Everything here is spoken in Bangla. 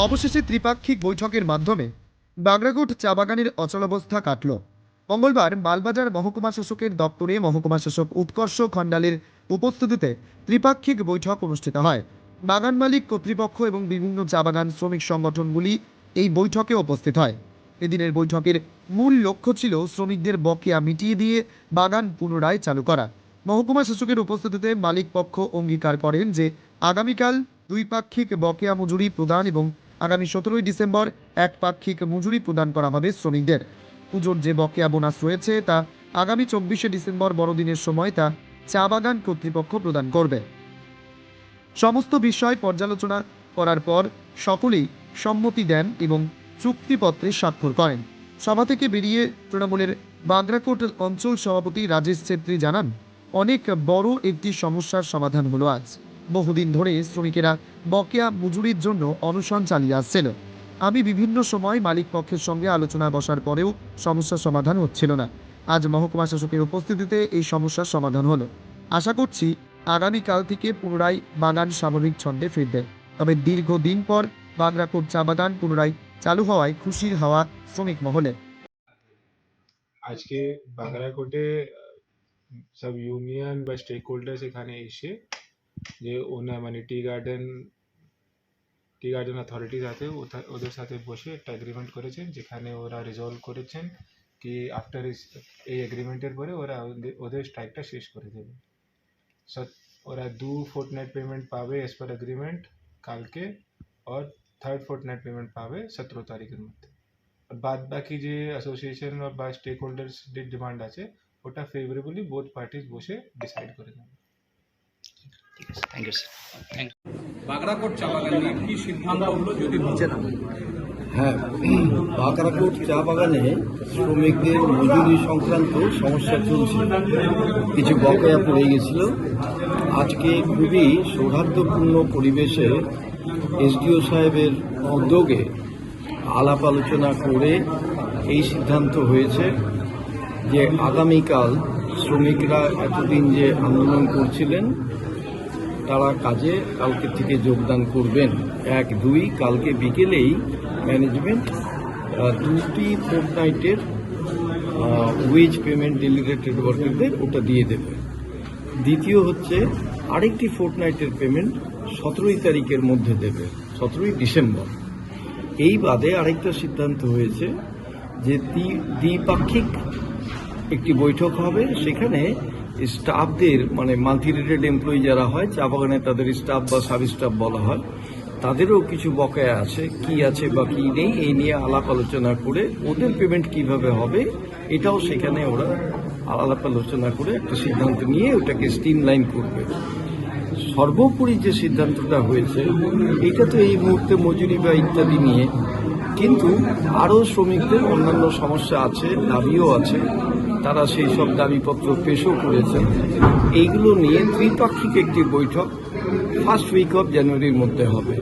অবশেষে ত্রিপাক্ষিক বৈঠকের মাধ্যমে বাগরাকোট চা বাগানের অচলাবস্থা কাটল। মঙ্গলবার মালবাজার মহকুমা শাসকের দপ্তরে মহকুমা শাসক উৎকর্ষ খণ্ডালের উপস্থিতিতে ত্রিপাক্ষিক বৈঠক অনুষ্ঠিত হয়। বাগান মালিক কর্তৃপক্ষ এবং বিভিন্ন চা বাগান শ্রমিক সংগঠনগুলি এই বৈঠকে উপস্থিত হয়। এদিনের বৈঠকের মূল লক্ষ্য ছিল শ্রমিকদের বকেয়া মিটিয়ে দিয়ে বাগান পুনরায় চালু করা। মহকুমা শাসকের উপস্থিতিতে মালিক পক্ষ অঙ্গীকার করেন যে আগামীকাল দ্বিপাক্ষিক বকেয়া মজুরি প্রদান এবং আগামী 17 ডিসেম্বর একপাক্ষিক মজুরি প্রদান করা হবে শ্রমিকদের। পুজোর যে বকেয়া বোনাস রয়েছে তা আগামী 24 ডিসেম্বর বড়দিনের সময় তা চা বাগান কর্তৃপক্ষ প্রদান করবে। সমস্ত বিষয় পর্যালোচনা করার পর সকলেই সম্মতি দেন এবং চুক্তিপত্রে স্বাক্ষর করেন। সভা থেকে বেরিয়ে তৃণমূলের বাগরাকোট অঞ্চল সভাপতি রাজেশ ছেত্রী জানান, অনেক বড় একটি সমস্যার সমাধান হলো আজ। বহুদিন ধরে শ্রমিকেরা বকেয়া মজুরির জন্য অনশন চালিয়ে আসছিল। আমি বিভিন্ন সময় মালিক পক্ষের সঙ্গে আলোচনা বসার পরেও সমস্যার সমাধান হচ্ছিল না। আজ মহকুমা শাসকের উপস্থিতিতে এই সমস্যার সমাধান হলো। আশা করছি আগামীকাল থেকে পুনরায় বাগান স্বাভাবিক ছন্দে ফিরবে। তবে দীর্ঘদিন পর বাগরাকোট চা বাগান পুনরায় চালু হওয়ায় খুশির হাওয়া শ্রমিক মহলে। আজকে বাগরাকোটে সব ইউনিয়ন বা স্টেক হোল্ডার্স এখানে এসে যে ওনার মানে টি গার্ডেন অথরিটিজ আছে ওদের সাথে বসে একটা এগ্রিমেন্ট করেছেন, যেখানে ওরা রিজলভ করেছেন কি আফটার এই এগ্রিমেন্টের পরে ওরা ওদের স্ট্রাইকটা শেষ করে দেবে। ওরা 2 ফোর্টনাইট পেমেন্ট পাবে এজ পার এগ্রিমেন্ট কালকে, और 3rd ফোর্টনাইট পেমেন্ট পাবে 17 তারিখের মধ্যে। আর বাদ বাকি যে অ্যাসোসিয়েশন বা স্টেক হোল্ডার্স ডিমান্ড আছে ওটা ফেভারেবলি বোথ পার্টিস বসে ডিসাইড করে নেবে। Thank you sir. Thank you. Bagrakote চা বাগান নিয়ে কি সিদ্ধান্ত হলো যদি নিচে না? হ্যাঁ, বাগরাকোট চা বাগানে শ্রমিকদের মজুরি সংক্রান্ত সমস্যা চলছে, কিছু বকেয়া পড়ে গেছিল। আজকে খুবই সৌহার্দ্যপূর্ণ পরিবেশে এসডিও সাহেবের উদ্যোগে আলাপ আলোচনা করে এই সিদ্ধান্ত হয়েছে যে আগামীকাল শ্রমিকরা এতদিন যে আন্দোলন করছিলেন তারা কাজে কালকে থেকে যোগদান করবেন। 1-2 কালকে বিকেলেই ম্যানেজমেন্ট 2টি ফোর্টনাইটের ওয়েজ পেমেন্ট ডেলিগেটেড ওয়ার্কারদের ওটা দিয়ে দেবে। দ্বিতীয় হচ্ছে আরেকটি ফোর্টনাইটের পেমেন্ট 17 তারিখের মধ্যে দেবে, 17 ডিসেম্বর। এই বাদে আরেকটা সিদ্ধান্ত হয়েছে যে দ্বিপাক্ষিক একটি বৈঠক হবে, সেখানে স্টাফদের মানে মাল্টি রেটেড এমপ্লয়ি যারা হয় চা বাগানে তাদের স্টাফ বা সাব স্টাফ বলা হয়, তাদেরও কিছু বকেয়া আছে, কি আছে বা কি নেই এই নিয়ে আলাপ আলোচনা করে ওদের পেমেন্ট কিভাবে হবে এটাও সেখানে ওরা আলাপ আলোচনা করে একটা সিদ্ধান্ত নিয়ে ওটাকে স্ট্রিমলাইন করবে। সর্বোপরি যে সিদ্ধান্তটা হয়েছে এটা তো এই মুহূর্তে মজুরি বা ইত্যাদি নিয়ে, কিন্তু আরও শ্রমিকদের অন্যান্য সমস্যা আছে, দাবিও আছে, তারা সেই সব দাবিপত্র পেশও করেছেন। এইগুলো নিয়ে ত্রিপাক্ষিক একটি বৈঠক 1st উইক অফ জানুয়ারির মধ্যে হবে।